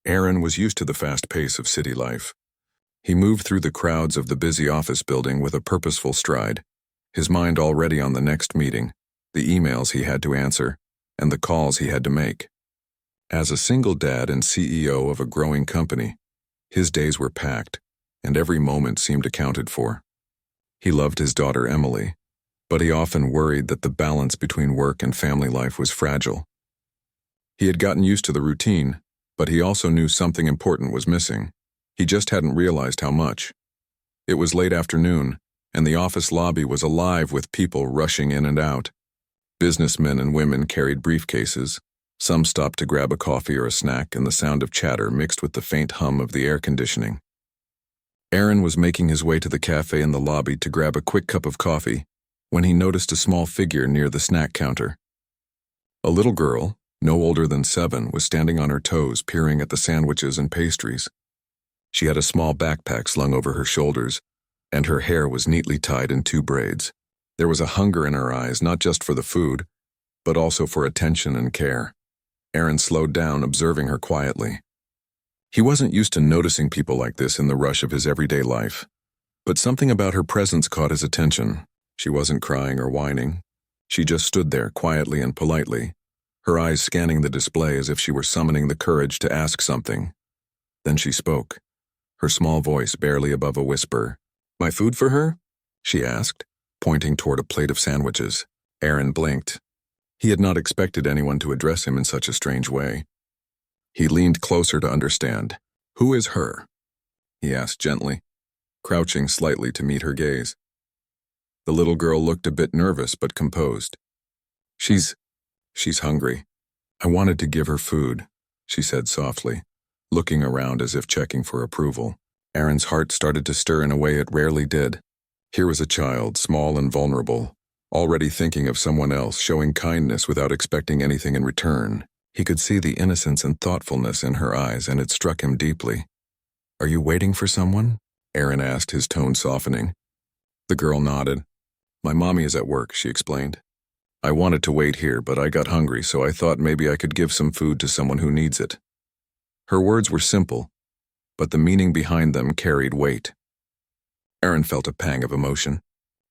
Aaron was used to the fast pace of city life. He moved through the crowds of the busy office building with a purposeful stride, his mind already on the next meeting, the emails he had to answer, and the calls he had to make. As a single dad and CEO of a growing company, his days were packed, and every moment seemed accounted for. He loved his daughter Emily, but he often worried that the balance between work and family life was fragile. He had gotten used to the routine, but he also knew something important was missing. He just hadn't realized how much. It was late afternoon, and the office lobby was alive with people rushing in and out. Businessmen and women carried briefcases. Some stopped to grab a coffee or a snack, and the sound of chatter mixed with the faint hum of the air conditioning. Aaron was making his way to the cafe in the lobby to grab a quick cup of coffee when he noticed a small figure near the snack counter. A little girl, no older than 7, was standing on her toes peering at the sandwiches and pastries. She had a small backpack slung over her shoulders, and her hair was neatly tied in 2 braids. There was a hunger in her eyes, not just for the food, but also for attention and care. Aaron slowed down, observing her quietly. He wasn't used to noticing people like this in the rush of his everyday life, but something about her presence caught his attention. She wasn't crying or whining. She just stood there quietly and politely, her eyes scanning the display as if she were summoning the courage to ask something. Then she spoke, her small voice barely above a whisper. "My food for her?" she asked, pointing toward a plate of sandwiches. Aaron blinked. He had not expected anyone to address him in such a strange way. He leaned closer to understand. "Who is her?" he asked gently, crouching slightly to meet her gaze. The little girl looked a bit nervous but composed. She's hungry. I wanted to give her food," she said softly, looking around as if checking for approval. Aaron's heart started to stir in a way it rarely did. Here was a child, small and vulnerable, already thinking of someone else, showing kindness without expecting anything in return. He could see the innocence and thoughtfulness in her eyes, and it struck him deeply. "Are you waiting for someone?" Aaron asked, his tone softening. The girl nodded. "My mommy is at work," she explained. "I wanted to wait here, but I got hungry, so I thought maybe I could give some food to someone who needs it." Her words were simple, but the meaning behind them carried weight. Aaron felt a pang of emotion.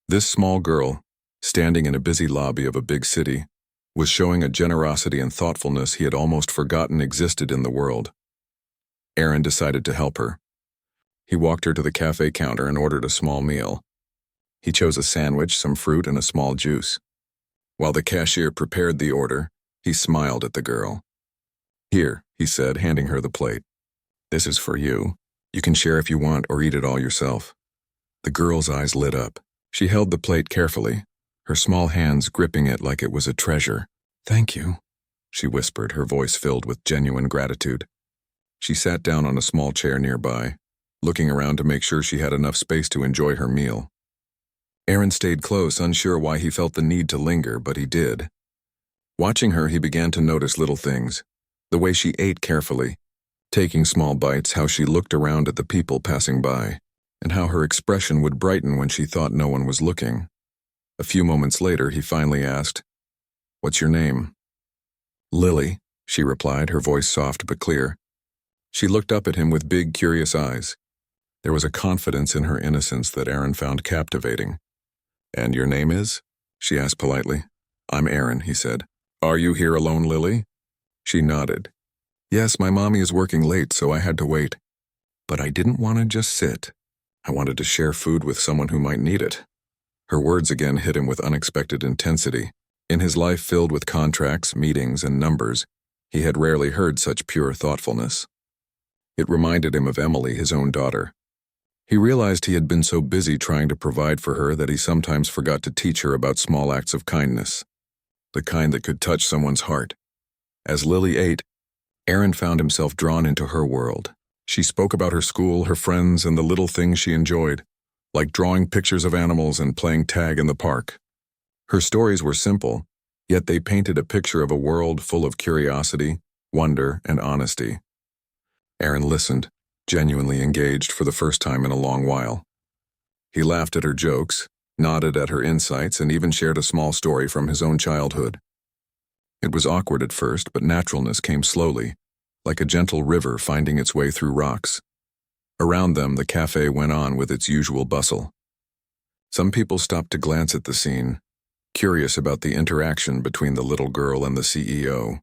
This small girl, standing in a busy lobby of a big city, was showing a generosity and thoughtfulness he had almost forgotten existed in the world. Aaron decided to help her. He walked her to the cafe counter and ordered a small meal. He chose a sandwich, some fruit, and a small juice. While the cashier prepared the order, he smiled at the girl. "Here," he said, handing her the plate. "This is for you. You can share if you want or eat it all yourself." The girl's eyes lit up. She held the plate carefully, her small hands gripping it like it was a treasure. "Thank you," she whispered, her voice filled with genuine gratitude. She sat down on a small chair nearby, looking around to make sure she had enough space to enjoy her meal. Aaron stayed close, unsure why he felt the need to linger, but he did. Watching her, he began to notice little things. The way she ate carefully, taking small bites, how she looked around at the people passing by, and how her expression would brighten when she thought no one was looking. A few moments later, he finally asked, "What's your name?" "Lily," she replied, her voice soft but clear. She looked up at him with big, curious eyes. There was a confidence in her innocence that Aaron found captivating. "And your name is?" she asked politely. "I'm Aaron," he said. "Are you here alone, Lily?" She nodded. "Yes, my mommy is working late, so I had to wait. But I didn't want to just sit. I wanted to share food with someone who might need it." Her words again hit him with unexpected intensity. In his life filled with contracts, meetings, and numbers, he had rarely heard such pure thoughtfulness. It reminded him of Emily, his own daughter. He realized he had been so busy trying to provide for her that he sometimes forgot to teach her about small acts of kindness, the kind that could touch someone's heart. As Lily ate, Aaron found himself drawn into her world. She spoke about her school, her friends, and the little things she enjoyed, like drawing pictures of animals and playing tag in the park. Her stories were simple, yet they painted a picture of a world full of curiosity, wonder, and honesty. Aaron listened, genuinely engaged for the first time in a long while. He laughed at her jokes, nodded at her insights, and even shared a small story from his own childhood. It was awkward at first, but naturalness came slowly, like a gentle river finding its way through rocks. Around them, the cafe went on with its usual bustle. Some people stopped to glance at the scene, curious about the interaction between the little girl and the CEO.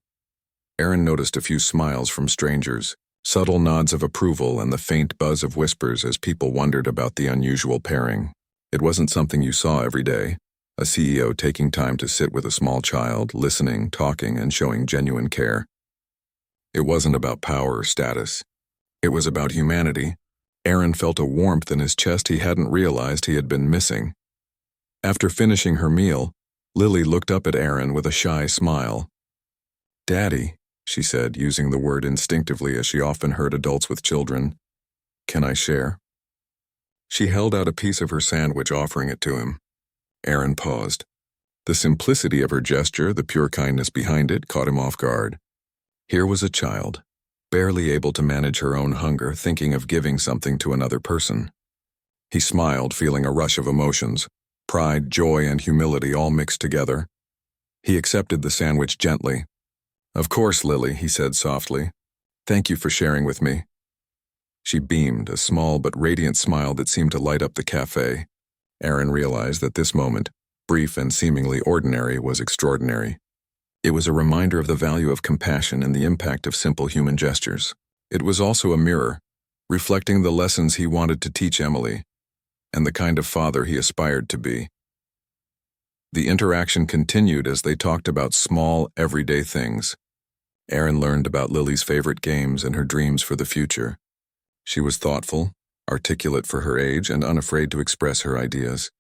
Aaron noticed a few smiles from strangers, subtle nods of approval, and the faint buzz of whispers as people wondered about the unusual pairing. It wasn't something you saw every day, a CEO taking time to sit with a small child, listening, talking, and showing genuine care. It wasn't about power or status. It was about humanity. Aaron felt a warmth in his chest he hadn't realized he had been missing. After finishing her meal, Lily looked up at Aaron with a shy smile. "Daddy," she said, using the word instinctively as she often heard adults with children. "Can I share?" She held out a piece of her sandwich, offering it to him. Aaron paused. The simplicity of her gesture, the pure kindness behind it, caught him off guard. Here was a child, barely able to manage her own hunger, thinking of giving something to another person. He smiled, feeling a rush of emotions, pride, joy, and humility all mixed together. He accepted the sandwich gently. "Of course, Lily," he said softly. "Thank you for sharing with me." She beamed, a small but radiant smile that seemed to light up the cafe. Aaron realized that this moment, brief and seemingly ordinary, was extraordinary. It was a reminder of the value of compassion and the impact of simple human gestures. It was also a mirror, reflecting the lessons he wanted to teach Emily, and the kind of father he aspired to be. The interaction continued as they talked about small, everyday things. Aaron learned about Lily's favorite games and her dreams for the future. She was thoughtful, articulate for her age, and unafraid to express her ideas.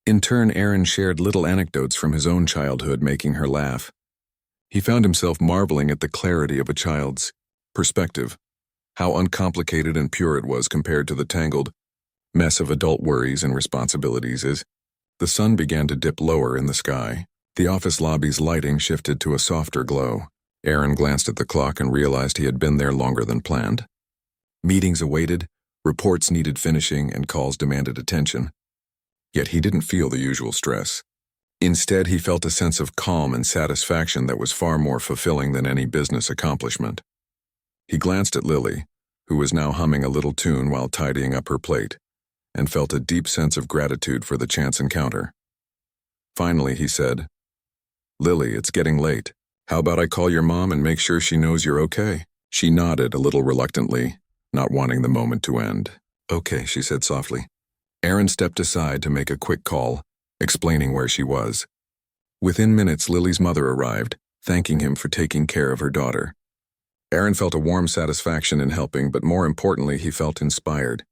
In turn, Aaron shared little anecdotes from his own childhood, making her laugh. He found himself marveling at the clarity of a child's perspective, how uncomplicated and pure it was compared to the tangled mess of adult worries and responsibilities. As the sun began to dip lower in the sky, the office lobby's lighting shifted to a softer glow. Aaron glanced at the clock and realized he had been there longer than planned. Meetings awaited, reports needed finishing, and calls demanded attention. Yet he didn't feel the usual stress. Instead, he felt a sense of calm and satisfaction that was far more fulfilling than any business accomplishment. He glanced at Lily, who was now humming a little tune while tidying up her plate, and felt a deep sense of gratitude for the chance encounter. Finally, he said, "Lily, it's getting late. How about I call your mom and make sure she knows you're okay?" She nodded a little reluctantly, not wanting the moment to end. "Okay," she said softly. Aaron stepped aside to make a quick call, explaining where she was. Within minutes, Lily's mother arrived, thanking him for taking care of her daughter. Aaron felt a warm satisfaction in helping, but more importantly, he felt inspired.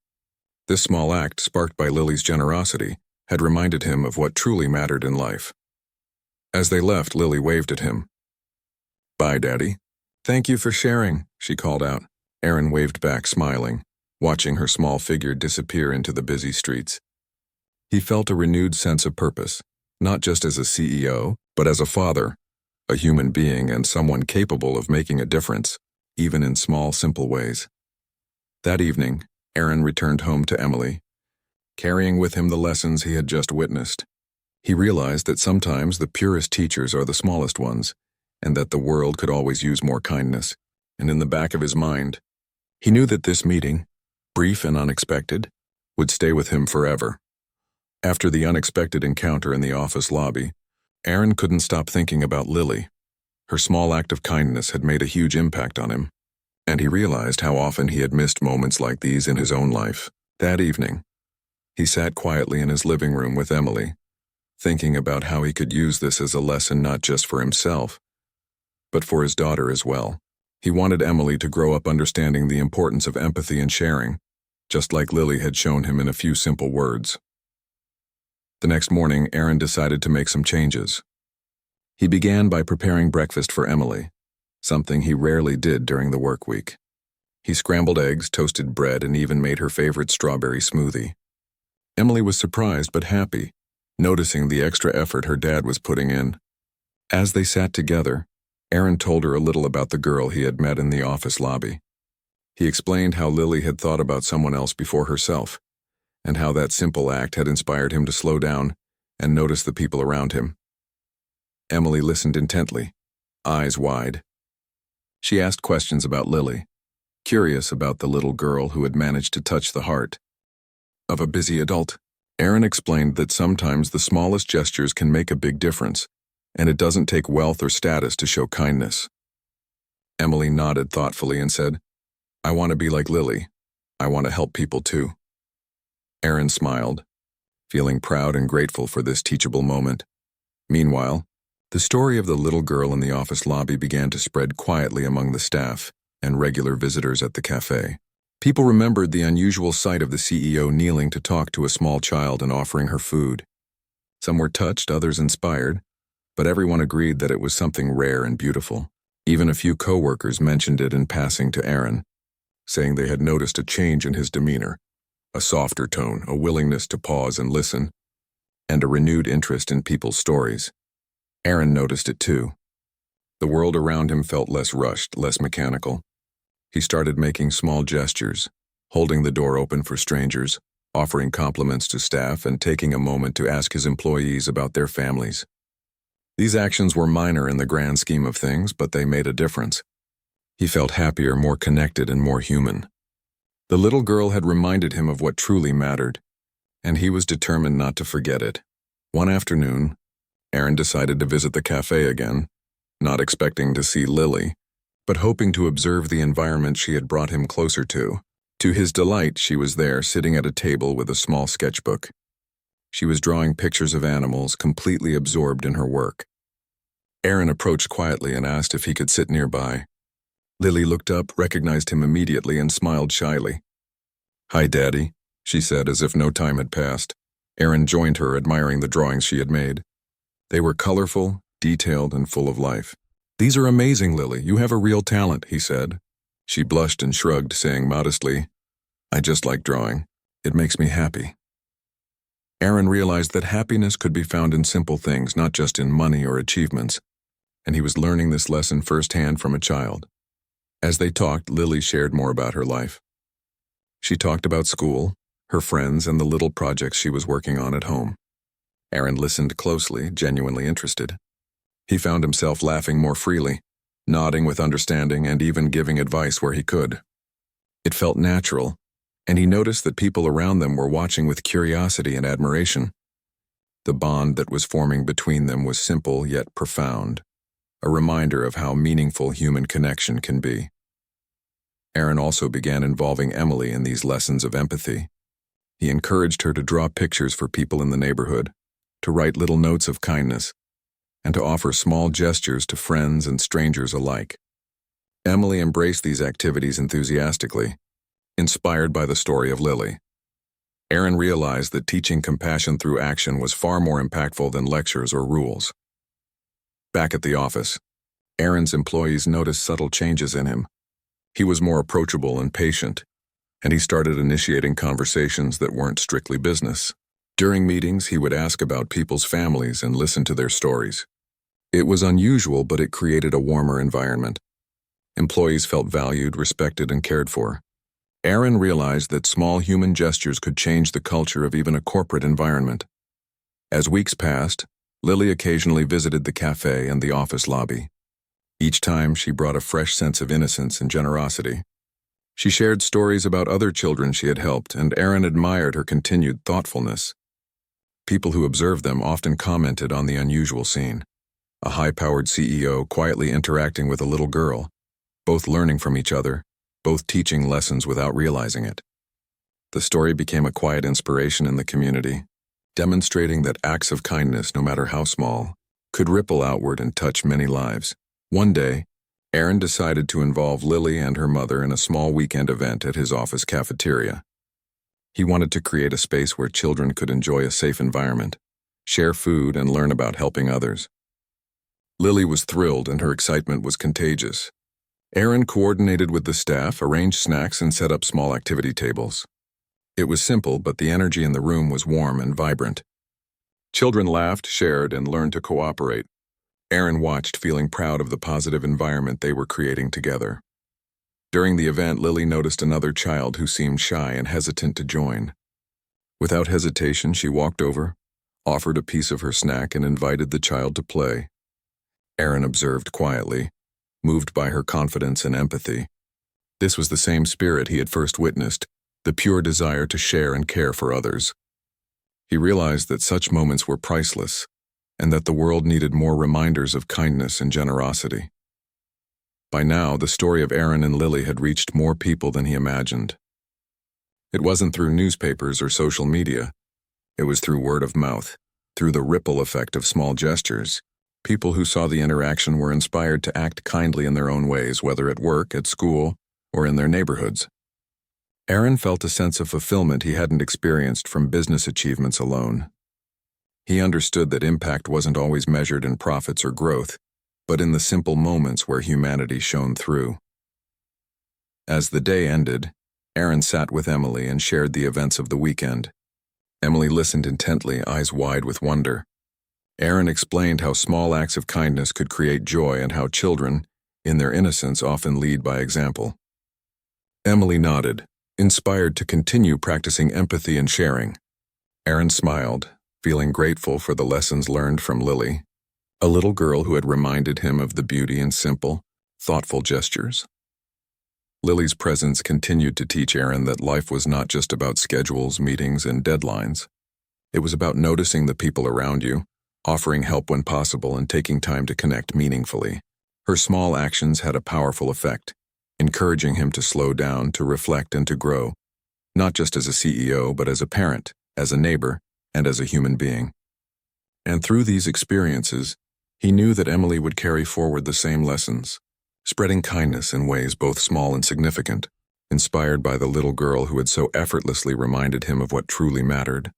This small act, sparked by Lily's generosity, had reminded him of what truly mattered in life. As they left, Lily waved at him. "Bye, Daddy." "Thank you for sharing," she called out. Aaron waved back, smiling, watching her small figure disappear into the busy streets. He felt a renewed sense of purpose, not just as a CEO, but as a father, a human being, and someone capable of making a difference, even in small, simple ways. That evening, Aaron returned home to Emily, carrying with him the lessons he had just witnessed. He realized that sometimes the purest teachers are the smallest ones, and that the world could always use more kindness. And in the back of his mind, he knew that this meeting, brief and unexpected, would stay with him forever. After the unexpected encounter in the office lobby, Aaron couldn't stop thinking about Lily. Her small act of kindness had made a huge impact on him, and he realized how often he had missed moments like these in his own life. That evening, he sat quietly in his living room with Emily, thinking about how he could use this as a lesson not just for himself, but for his daughter as well. He wanted Emily to grow up understanding the importance of empathy and sharing, just like Lily had shown him in a few simple words. The next morning, Aaron decided to make some changes. He began by preparing breakfast for Emily, something he rarely did during the work week. He scrambled eggs, toasted bread, and even made her favorite strawberry smoothie. Emily was surprised but happy, noticing the extra effort her dad was putting in. As they sat together, Aaron told her a little about the girl he had met in the office lobby. He explained how Lily had thought about someone else before herself, and how that simple act had inspired him to slow down and notice the people around him. Emily listened intently, eyes wide. She asked questions about Lily, curious about the little girl who had managed to touch the heart of a busy adult. Aaron explained that sometimes the smallest gestures can make a big difference, and it doesn't take wealth or status to show kindness. Emily nodded thoughtfully and said, "I want to be like Lily. I want to help people too." Aaron smiled, feeling proud and grateful for this teachable moment. Meanwhile, the story of the little girl in the office lobby began to spread quietly among the staff and regular visitors at the cafe. People remembered the unusual sight of the CEO kneeling to talk to a small child and offering her food. Some were touched, others inspired, but everyone agreed that it was something rare and beautiful. Even a few co-workers mentioned it in passing to Aaron, saying they had noticed a change in his demeanor, a softer tone, a willingness to pause and listen, and a renewed interest in people's stories. Aaron noticed it too. The world around him felt less rushed, less mechanical. He started making small gestures, holding the door open for strangers, offering compliments to staff, and taking a moment to ask his employees about their families. These actions were minor in the grand scheme of things, but they made a difference. He felt happier, more connected, and more human. The little girl had reminded him of what truly mattered, and he was determined not to forget it. One afternoon, Aaron decided to visit the cafe again, not expecting to see Lily, but hoping to observe the environment she had brought him closer to. To his delight, she was there, sitting at a table with a small sketchbook. She was drawing pictures of animals, completely absorbed in her work. Aaron approached quietly and asked if he could sit nearby. Lily looked up, recognized him immediately, and smiled shyly. "Hi, Daddy," she said, as if no time had passed. Aaron joined her, admiring the drawings she had made. They were colorful, detailed, and full of life. "These are amazing, Lily. You have a real talent," he said. She blushed and shrugged, saying modestly, "I just like drawing. It makes me happy." Aaron realized that happiness could be found in simple things, not just in money or achievements, and he was learning this lesson firsthand from a child. As they talked, Lily shared more about her life. She talked about school, her friends, and the little projects she was working on at home. Aaron listened closely, genuinely interested. He found himself laughing more freely, nodding with understanding, and even giving advice where he could. It felt natural, and he noticed that people around them were watching with curiosity and admiration. The bond that was forming between them was simple yet profound, a reminder of how meaningful human connection can be. Aaron also began involving Emily in these lessons of empathy. He encouraged her to draw pictures for people in the neighborhood, to write little notes of kindness, and to offer small gestures to friends and strangers alike. Emily embraced these activities enthusiastically, inspired by the story of Lily. Aaron realized that teaching compassion through action was far more impactful than lectures or rules. Back at the office, Aaron's employees noticed subtle changes in him. He was more approachable and patient, and he started initiating conversations that weren't strictly business. During meetings, he would ask about people's families and listen to their stories. It was unusual, but it created a warmer environment. Employees felt valued, respected, and cared for. Aaron realized that small human gestures could change the culture of even a corporate environment. As weeks passed, Lily occasionally visited the cafe and the office lobby. Each time, she brought a fresh sense of innocence and generosity. She shared stories about other children she had helped, and Aaron admired her continued thoughtfulness. People who observed them often commented on the unusual scene. A high-powered CEO quietly interacting with a little girl, both learning from each other, both teaching lessons without realizing it. The story became a quiet inspiration in the community, demonstrating that acts of kindness, no matter how small, could ripple outward and touch many lives. One day, Aaron decided to involve Lily and her mother in a small weekend event at his office cafeteria. He wanted to create a space where children could enjoy a safe environment, share food, and learn about helping others. Lily was thrilled, and her excitement was contagious. Aaron coordinated with the staff, arranged snacks, and set up small activity tables. It was simple, but the energy in the room was warm and vibrant. Children laughed, shared, and learned to cooperate. Aaron watched, feeling proud of the positive environment they were creating together. During the event, Lily noticed another child who seemed shy and hesitant to join. Without hesitation, she walked over, offered a piece of her snack, and invited the child to play. Aaron observed quietly, moved by her confidence and empathy. This was the same spirit he had first witnessed, the pure desire to share and care for others. He realized that such moments were priceless, and that the world needed more reminders of kindness and generosity. By now, the story of Aaron and Lily had reached more people than he imagined. It wasn't through newspapers or social media. It was through word of mouth, through the ripple effect of small gestures. People who saw the interaction were inspired to act kindly in their own ways, whether at work, at school, or in their neighborhoods. Aaron felt a sense of fulfillment he hadn't experienced from business achievements alone. He understood that impact wasn't always measured in profits or growth, but in the simple moments where humanity shone through. As the day ended, Aaron sat with Emily and shared the events of the weekend. Emily listened intently, eyes wide with wonder. Aaron explained how small acts of kindness could create joy and how children, in their innocence, often lead by example. Emily nodded, inspired to continue practicing empathy and sharing. Aaron smiled, feeling grateful for the lessons learned from Lily, a little girl who had reminded him of the beauty in simple, thoughtful gestures. Lily's presence continued to teach Aaron that life was not just about schedules, meetings, and deadlines. It was about noticing the people around you, offering help when possible, and taking time to connect meaningfully. Her small actions had a powerful effect, encouraging him to slow down, to reflect, and to grow, not just as a CEO, but as a parent, as a neighbor, and as a human being. And through these experiences, he knew that Emily would carry forward the same lessons, spreading kindness in ways both small and significant, inspired by the little girl who had so effortlessly reminded him of what truly mattered.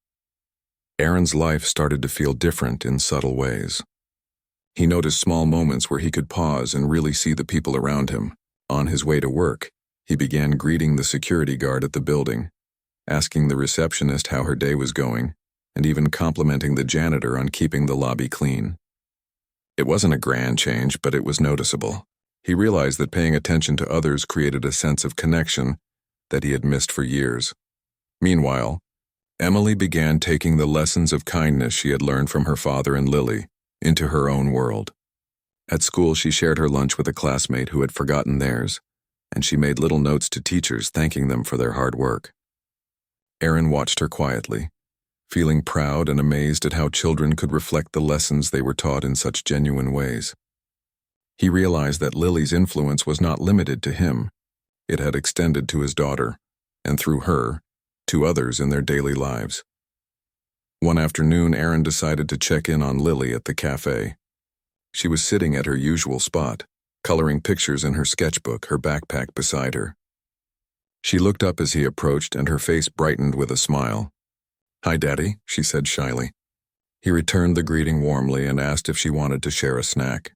Aaron's life started to feel different in subtle ways. He noticed small moments where he could pause and really see the people around him. On his way to work, he began greeting the security guard at the building, asking the receptionist how her day was going, and even complimenting the janitor on keeping the lobby clean. It wasn't a grand change, but it was noticeable. He realized that paying attention to others created a sense of connection that he had missed for years. Meanwhile, Emily began taking the lessons of kindness she had learned from her father and Lily into her own world. At school, she shared her lunch with a classmate who had forgotten theirs, and she made little notes to teachers thanking them for their hard work. Aaron watched her quietly, feeling proud and amazed at how children could reflect the lessons they were taught in such genuine ways. He realized that Lily's influence was not limited to him. It had extended to his daughter, and through her, to others in their daily lives. One afternoon, Aaron decided to check in on Lily at the cafe. She was sitting at her usual spot, coloring pictures in her sketchbook, her backpack beside her. She looked up as he approached, and her face brightened with a smile. "Hi, Daddy," she said shyly. He returned the greeting warmly and asked if she wanted to share a snack.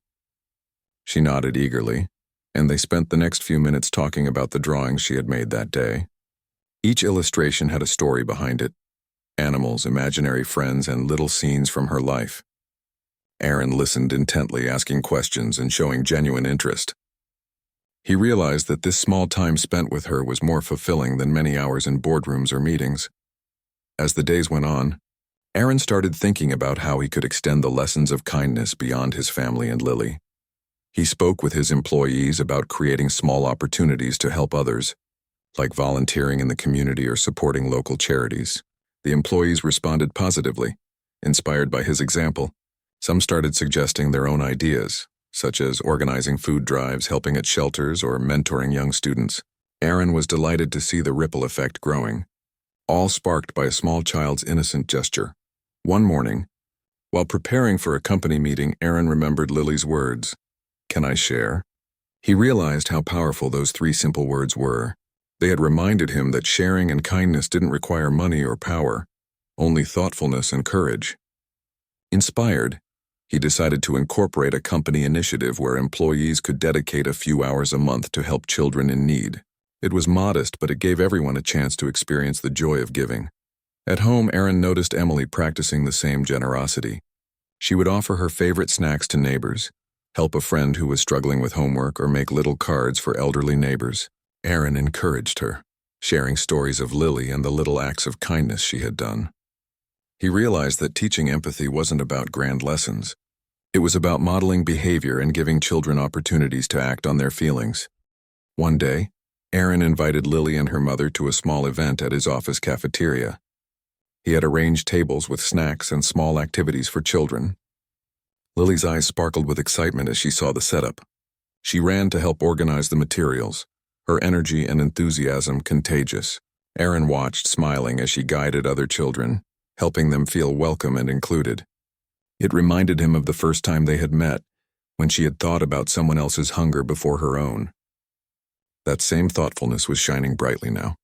She nodded eagerly, and they spent the next few minutes talking about the drawings she had made that day. Each illustration had a story behind it: animals, imaginary friends, and little scenes from her life. Aaron listened intently, asking questions and showing genuine interest. He realized that this small time spent with her was more fulfilling than many hours in boardrooms or meetings. As the days went on, Aaron started thinking about how he could extend the lessons of kindness beyond his family and Lily. He spoke with his employees about creating small opportunities to help others, like volunteering in the community or supporting local charities. The employees responded positively, inspired by his example. Some started suggesting their own ideas, such as organizing food drives, helping at shelters, or mentoring young students. Aaron was delighted to see the ripple effect growing, all sparked by a small child's innocent gesture. One morning, while preparing for a company meeting, Aaron remembered Lily's words, "Can I share?" He realized how powerful those 3 simple words were. They had reminded him that sharing and kindness didn't require money or power, only thoughtfulness and courage. Inspired, he decided to incorporate a company initiative where employees could dedicate a few hours a month to help children in need. It was modest, but it gave everyone a chance to experience the joy of giving. At home, Aaron noticed Emily practicing the same generosity. She would offer her favorite snacks to neighbors, help a friend who was struggling with homework, or make little cards for elderly neighbors. Aaron encouraged her, sharing stories of Lily and the little acts of kindness she had done. He realized that teaching empathy wasn't about grand lessons. It was about modeling behavior and giving children opportunities to act on their feelings. One day, Aaron invited Lily and her mother to a small event at his office cafeteria. He had arranged tables with snacks and small activities for children. Lily's eyes sparkled with excitement as she saw the setup. She ran to help organize the materials, her energy and enthusiasm contagious. Aaron watched, smiling as she guided other children, helping them feel welcome and included. It reminded him of the first time they had met, when she had thought about someone else's hunger before her own. That same thoughtfulness was shining brightly now.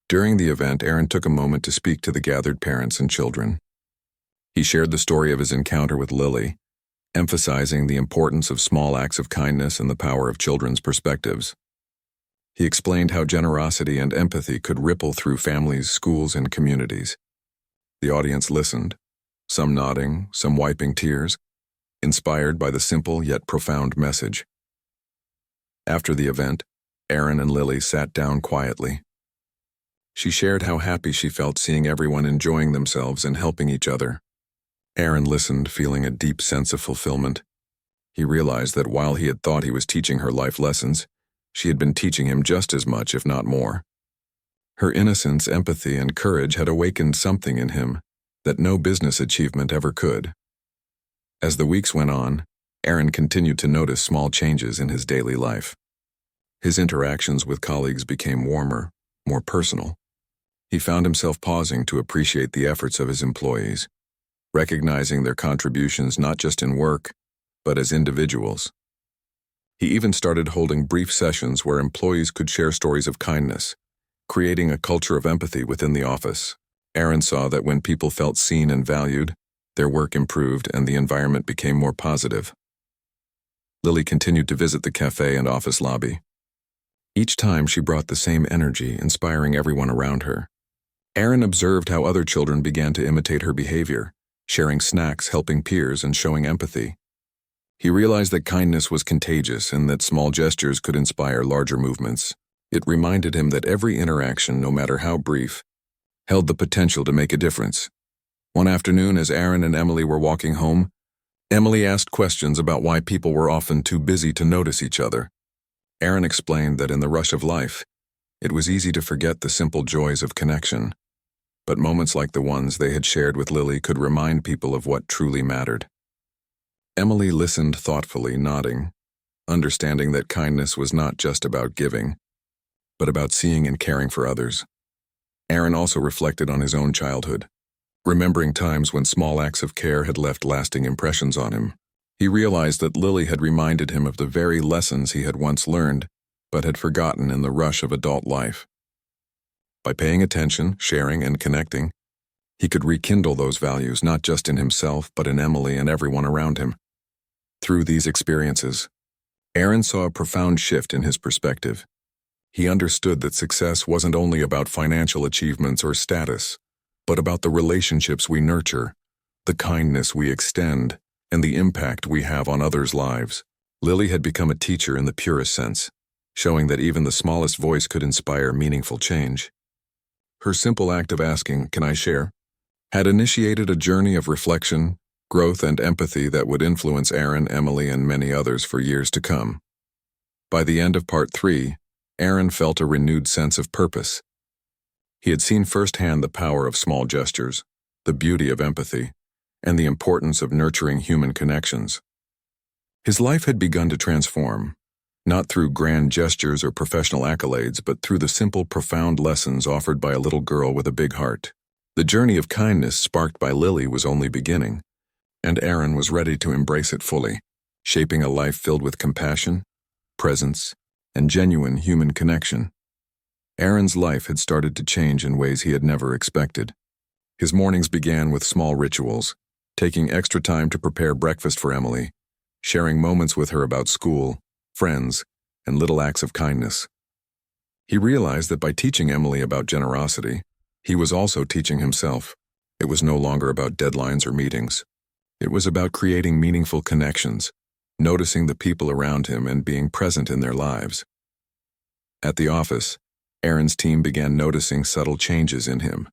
During the event, Aaron took a moment to speak to the gathered parents and children. He shared the story of his encounter with Lily, emphasizing the importance of small acts of kindness and the power of children's perspectives. He explained how generosity and empathy could ripple through families, schools, and communities. The audience listened, some nodding, some wiping tears, inspired by the simple yet profound message. After the event, Aaron and Lily sat down quietly. She shared how happy she felt seeing everyone enjoying themselves and helping each other. Aaron listened, feeling a deep sense of fulfillment. He realized that while he had thought he was teaching her life lessons, she had been teaching him just as much, if not more. Her innocence, empathy, and courage had awakened something in him that no business achievement ever could. As the weeks went on, Aaron continued to notice small changes in his daily life. His interactions with colleagues became warmer, more personal. He found himself pausing to appreciate the efforts of his employees, recognizing their contributions not just in work, but as individuals. He even started holding brief sessions where employees could share stories of kindness, creating a culture of empathy within the office. Aaron saw that when people felt seen and valued, their work improved and the environment became more positive. Lily continued to visit the cafe and office lobby. Each time she brought the same energy, inspiring everyone around her. Aaron observed how other children began to imitate her behavior, sharing snacks, helping peers, and showing empathy. He realized that kindness was contagious and that small gestures could inspire larger movements. It reminded him that every interaction, no matter how brief, held the potential to make a difference. One afternoon, as Aaron and Emily were walking home, Emily asked questions about why people were often too busy to notice each other. Aaron explained that in the rush of life, it was easy to forget the simple joys of connection. But moments like the ones they had shared with Lily could remind people of what truly mattered. Emily listened thoughtfully, nodding, understanding that kindness was not just about giving, but about seeing and caring for others. Aaron also reflected on his own childhood, remembering times when small acts of care had left lasting impressions on him. He realized that Lily had reminded him of the very lessons he had once learned, but had forgotten in the rush of adult life. By paying attention, sharing, and connecting, he could rekindle those values not just in himself but in Emily and everyone around him. Through these experiences, Aaron saw a profound shift in his perspective. He understood that success wasn't only about financial achievements or status, but about the relationships we nurture, the kindness we extend, and the impact we have on others' lives. Lily had become a teacher in the purest sense, showing that even the smallest voice could inspire meaningful change. Her simple act of asking, "Can I share?" had initiated a journey of reflection, growth, and empathy that would influence Aaron, Emily, and many others for years to come. By the end of part 3, Aaron felt a renewed sense of purpose. He had seen firsthand the power of small gestures, the beauty of empathy, and the importance of nurturing human connections. His life had begun to transform, not through grand gestures or professional accolades, but through the simple, profound lessons offered by a little girl with a big heart. The journey of kindness sparked by Lily was only beginning, and Aaron was ready to embrace it fully, shaping a life filled with compassion, presence, and genuine human connection. Aaron's life had started to change in ways he had never expected. His mornings began with small rituals, taking extra time to prepare breakfast for Emily, sharing moments with her about school, friends, and little acts of kindness. He realized that by teaching Emily about generosity, he was also teaching himself. It was no longer about deadlines or meetings. It was about creating meaningful connections, noticing the people around him and being present in their lives. At the office, Aaron's team began noticing subtle changes in him.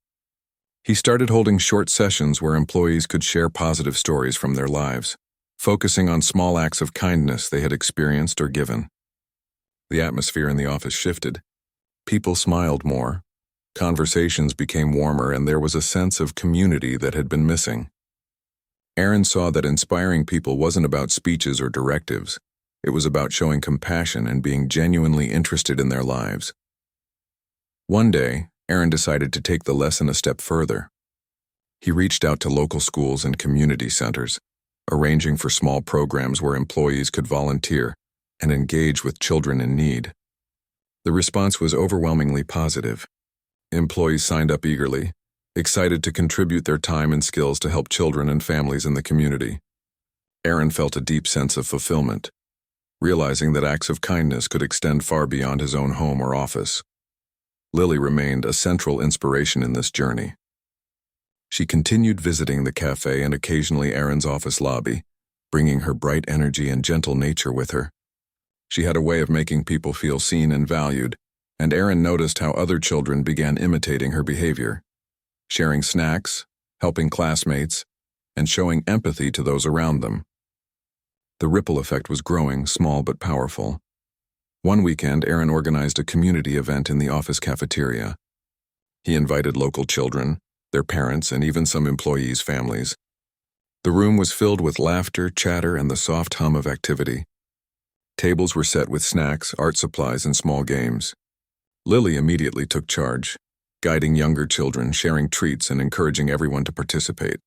He started holding short sessions where employees could share positive stories from their lives. focusing on small acts of kindness they had experienced or given. The atmosphere in the office shifted. People smiled more, conversations became warmer, and there was a sense of community that had been missing. Aaron saw that inspiring people wasn't about speeches or directives. It was about showing compassion and being genuinely interested in their lives. One day, Aaron decided to take the lesson a step further. He reached out to local schools and community centers, arranging for small programs where employees could volunteer and engage with children in need. The response was overwhelmingly positive. Employees signed up eagerly, excited to contribute their time and skills to help children and families in the community. Aaron felt a deep sense of fulfillment, realizing that acts of kindness could extend far beyond his own home or office. Lily remained a central inspiration in this journey. She continued visiting the cafe and occasionally Aaron's office lobby, bringing her bright energy and gentle nature with her. She had a way of making people feel seen and valued, and Aaron noticed how other children began imitating her behavior, sharing snacks, helping classmates, and showing empathy to those around them. The ripple effect was growing, small but powerful. One weekend, Aaron organized a community event in the office cafeteria. He invited local children, their parents, and even some employees' families. The room was filled with laughter, chatter, and the soft hum of activity. Tables were set with snacks, art supplies, and small games. Lily immediately took charge, guiding younger children, sharing treats, and encouraging everyone to participate.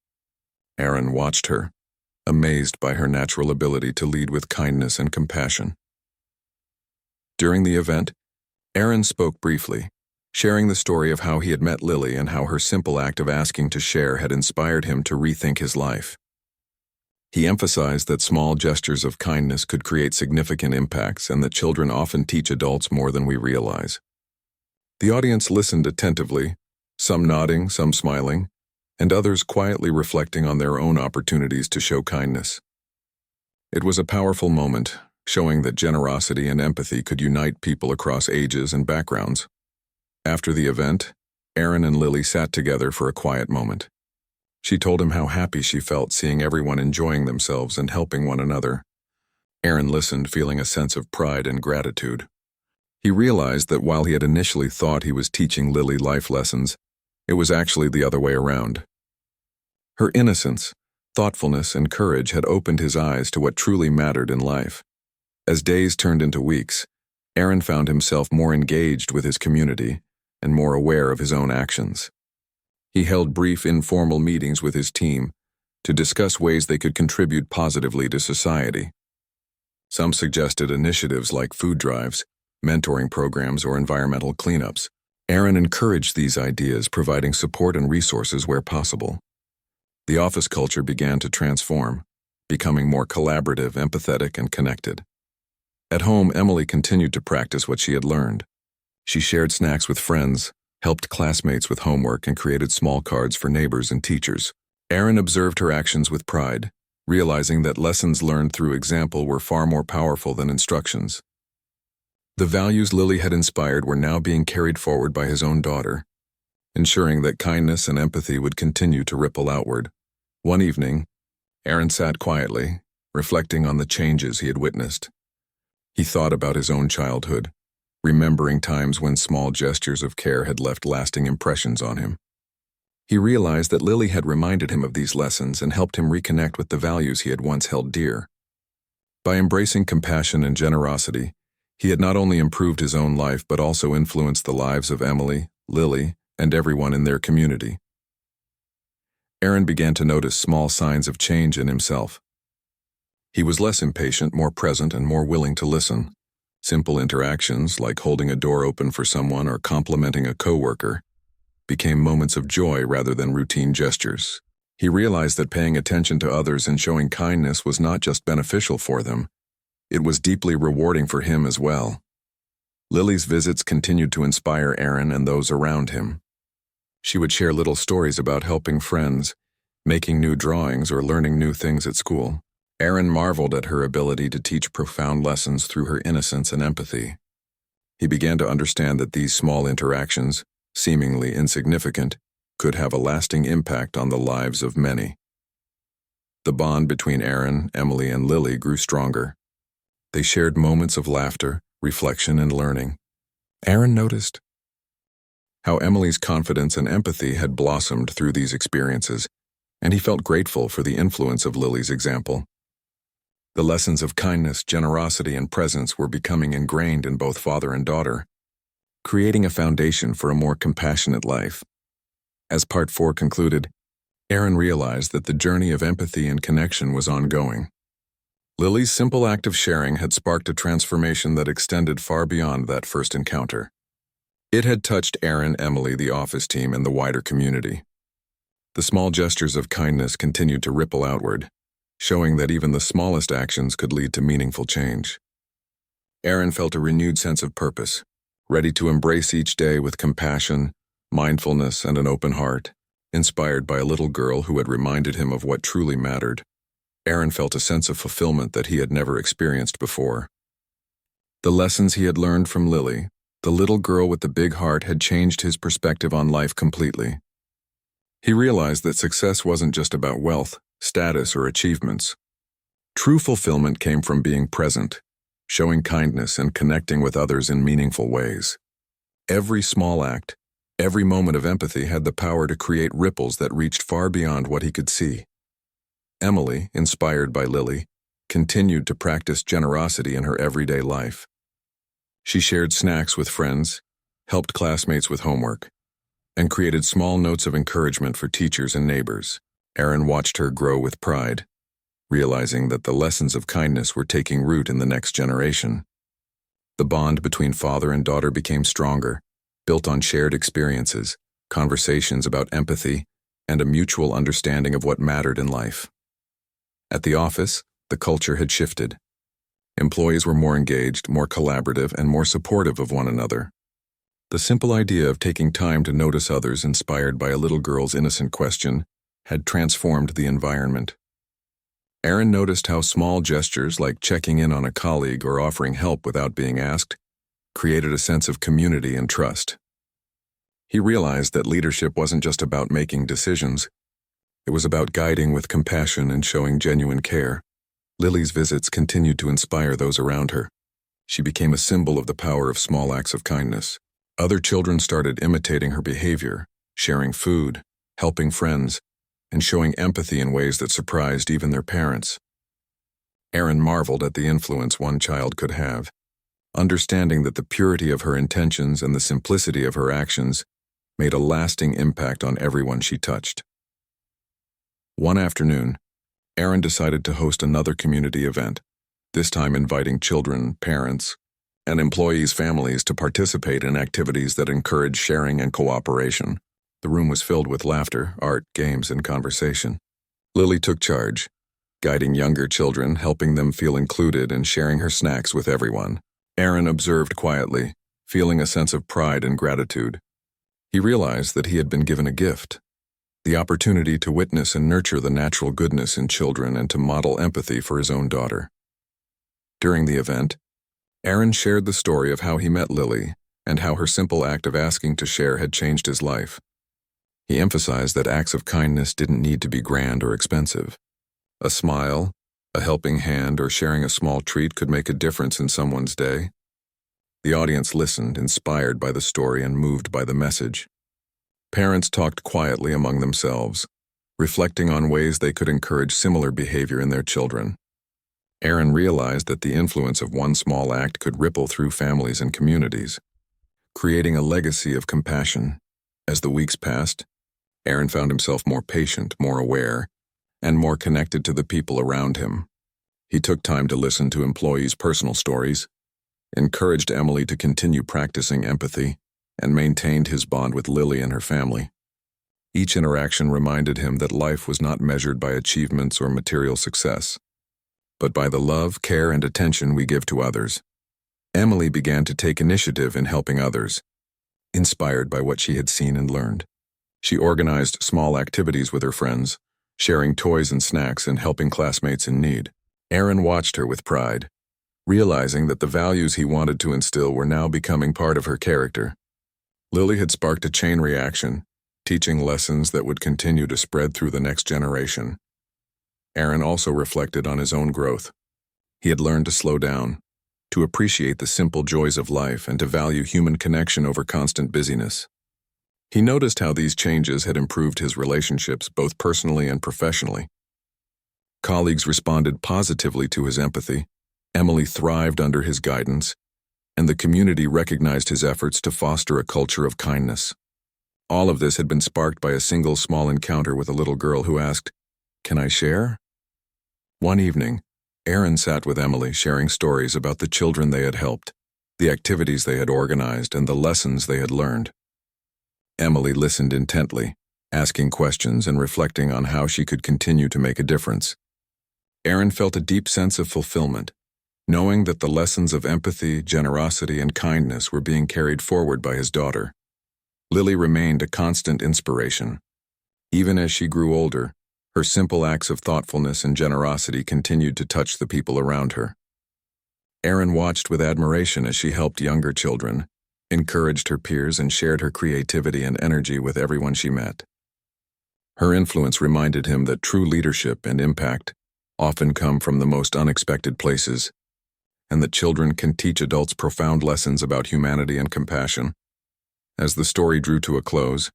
Aaron watched her, amazed by her natural ability to lead with kindness and compassion. During the event, Aaron spoke briefly, sharing the story of how he had met Lily and how her simple act of asking to share had inspired him to rethink his life. He emphasized that small gestures of kindness could create significant impacts and that children often teach adults more than we realize. The audience listened attentively, some nodding, some smiling, and others quietly reflecting on their own opportunities to show kindness. It was a powerful moment, showing that generosity and empathy could unite people across ages and backgrounds. After the event, Aaron and Lily sat together for a quiet moment. She told him how happy she felt seeing everyone enjoying themselves and helping one another. Aaron listened, feeling a sense of pride and gratitude. He realized that while he had initially thought he was teaching Lily life lessons, it was actually the other way around. Her innocence, thoughtfulness, and courage had opened his eyes to what truly mattered in life. As days turned into weeks, Aaron found himself more engaged with his community and more aware of his own actions. He held brief, informal meetings with his team to discuss ways they could contribute positively to society. Some suggested initiatives like food drives, mentoring programs, or environmental cleanups. Aaron encouraged these ideas, providing support and resources where possible. The office culture began to transform, becoming more collaborative, empathetic, and connected. At home, Emily continued to practice what she had learned. She shared snacks with friends, helped classmates with homework, and created small cards for neighbors and teachers. Aaron observed her actions with pride, realizing that lessons learned through example were far more powerful than instructions. The values Lily had inspired were now being carried forward by his own daughter, ensuring that kindness and empathy would continue to ripple outward. One evening, Aaron sat quietly, reflecting on the changes he had witnessed. He thought about his own childhood, remembering times when small gestures of care had left lasting impressions on him. He realized that Lily had reminded him of these lessons and helped him reconnect with the values he had once held dear. By embracing compassion and generosity, he had not only improved his own life but also influenced the lives of Emily, Lily, and everyone in their community. Aaron began to notice small signs of change in himself. He was less impatient, more present, and more willing to listen. Simple interactions, like holding a door open for someone or complimenting a coworker, became moments of joy rather than routine gestures. He realized that paying attention to others and showing kindness was not just beneficial for them, it was deeply rewarding for him as well. Lily's visits continued to inspire Aaron and those around him. She would share little stories about helping friends, making new drawings, or learning new things at school. Aaron marveled at her ability to teach profound lessons through her innocence and empathy. He began to understand that these small interactions, seemingly insignificant, could have a lasting impact on the lives of many. The bond between Aaron, Emily, and Lily grew stronger. They shared moments of laughter, reflection, and learning. Aaron noticed how Emily's confidence and empathy had blossomed through these experiences, and he felt grateful for the influence of Lily's example. The lessons of kindness, generosity, and presence were becoming ingrained in both father and daughter, creating a foundation for a more compassionate life. As Part 4 concluded, Aaron realized that the journey of empathy and connection was ongoing. Lily's simple act of sharing had sparked a transformation that extended far beyond that first encounter. It had touched Aaron, Emily, the office team, and the wider community. The small gestures of kindness continued to ripple outward, showing that even the smallest actions could lead to meaningful change. Aaron felt a renewed sense of purpose, ready to embrace each day with compassion, mindfulness, and an open heart. Inspired by a little girl who had reminded him of what truly mattered, Aaron felt a sense of fulfillment that he had never experienced before. The lessons he had learned from Lily, the little girl with the big heart, had changed his perspective on life completely. He realized that success wasn't just about wealth, status, or achievements. True fulfillment came from being present, showing kindness, and connecting with others in meaningful ways. Every small act, every moment of empathy had the power to create ripples that reached far beyond what he could see. Emily, inspired by Lily, continued to practice generosity in her everyday life. She shared snacks with friends, helped classmates with homework, and created small notes of encouragement for teachers and neighbors. Aaron watched her grow with pride, realizing that the lessons of kindness were taking root in the next generation. The bond between father and daughter became stronger, built on shared experiences, conversations about empathy, and a mutual understanding of what mattered in life. At the office, the culture had shifted. Employees were more engaged, more collaborative, and more supportive of one another. The simple idea of taking time to notice others, inspired by a little girl's innocent question, had transformed the environment. Aaron noticed how small gestures like checking in on a colleague or offering help without being asked created a sense of community and trust. He realized that leadership wasn't just about making decisions. It was about guiding with compassion and showing genuine care. Lily's visits continued to inspire those around her. She became a symbol of the power of small acts of kindness. Other children started imitating her behavior, sharing food, helping friends, and showing empathy in ways that surprised even their parents. Aaron marveled at the influence one child could have, understanding that the purity of her intentions and the simplicity of her actions made a lasting impact on everyone she touched. One afternoon, Aaron decided to host another community event, this time inviting children, parents, and employees' families to participate in activities that encourage sharing and cooperation. The room was filled with laughter, art, games, and conversation. Lily took charge, guiding younger children, helping them feel included, and sharing her snacks with everyone. Aaron observed quietly, feeling a sense of pride and gratitude. He realized that he had been given a gift, the opportunity to witness and nurture the natural goodness in children and to model empathy for his own daughter. During the event, Aaron shared the story of how he met Lily and how her simple act of asking to share had changed his life. He emphasized that acts of kindness didn't need to be grand or expensive. A smile, a helping hand, or sharing a small treat could make a difference in someone's day. The audience listened, inspired by the story and moved by the message. Parents talked quietly among themselves, reflecting on ways they could encourage similar behavior in their children. Aaron realized that the influence of one small act could ripple through families and communities, creating a legacy of compassion. As the weeks passed, Aaron found himself more patient, more aware, and more connected to the people around him. He took time to listen to employees' personal stories, encouraged Emily to continue practicing empathy, and maintained his bond with Lily and her family. Each interaction reminded him that life was not measured by achievements or material success, but by the love, care, and attention we give to others. Emily began to take initiative in helping others, inspired by what she had seen and learned. She organized small activities with her friends, sharing toys and snacks and helping classmates in need. Aaron watched her with pride, realizing that the values he wanted to instill were now becoming part of her character. Lily had sparked a chain reaction, teaching lessons that would continue to spread through the next generation. Aaron also reflected on his own growth. He had learned to slow down, to appreciate the simple joys of life, and to value human connection over constant busyness. He noticed how these changes had improved his relationships, both personally and professionally. Colleagues responded positively to his empathy, Emily thrived under his guidance, and the community recognized his efforts to foster a culture of kindness. All of this had been sparked by a single small encounter with a little girl who asked, "Can I share?" One evening, Aaron sat with Emily, sharing stories about the children they had helped, the activities they had organized, and the lessons they had learned. Emily listened intently, asking questions and reflecting on how she could continue to make a difference. Aaron felt a deep sense of fulfillment, knowing that the lessons of empathy, generosity, and kindness were being carried forward by his daughter. Lily remained a constant inspiration. Even as she grew older, her simple acts of thoughtfulness and generosity continued to touch the people around her. Aaron watched with admiration as she helped younger children, encouraged her peers, and shared her creativity and energy with everyone she met. Her influence reminded him that true leadership and impact often come from the most unexpected places, and that children can teach adults profound lessons about humanity and compassion. As the story drew to a close,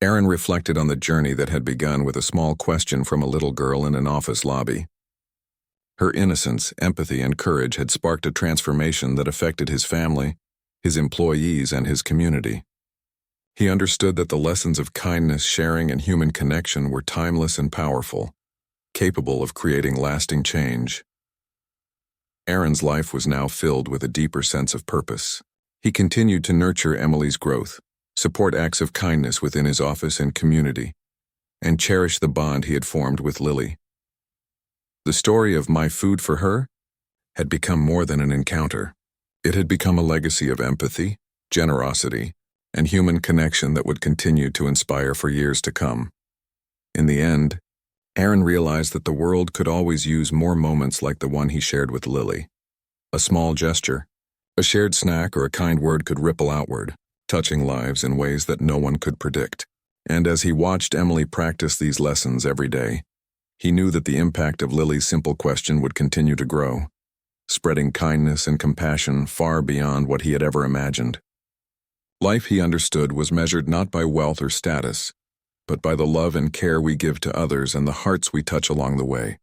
Aaron reflected on the journey that had begun with a small question from a little girl in an office lobby. Her innocence, empathy, and courage had sparked a transformation that affected his family, his employees, and his community. He understood that the lessons of kindness, sharing, and human connection were timeless and powerful, capable of creating lasting change. Aaron's life was now filled with a deeper sense of purpose. He continued to nurture Emily's growth, support acts of kindness within his office and community, and cherish the bond he had formed with Lily. The story of My Food for Her had become more than an encounter. It had become a legacy of empathy, generosity, and human connection that would continue to inspire for years to come. In the end, Aaron realized that the world could always use more moments like the one he shared with Lily. A small gesture, a shared snack, or a kind word could ripple outward, touching lives in ways that no one could predict. And as he watched Emily practice these lessons every day, he knew that the impact of Lily's simple question would continue to grow, spreading kindness and compassion far beyond what he had ever imagined. Life, he understood, was measured not by wealth or status, but by the love and care we give to others and the hearts we touch along the way.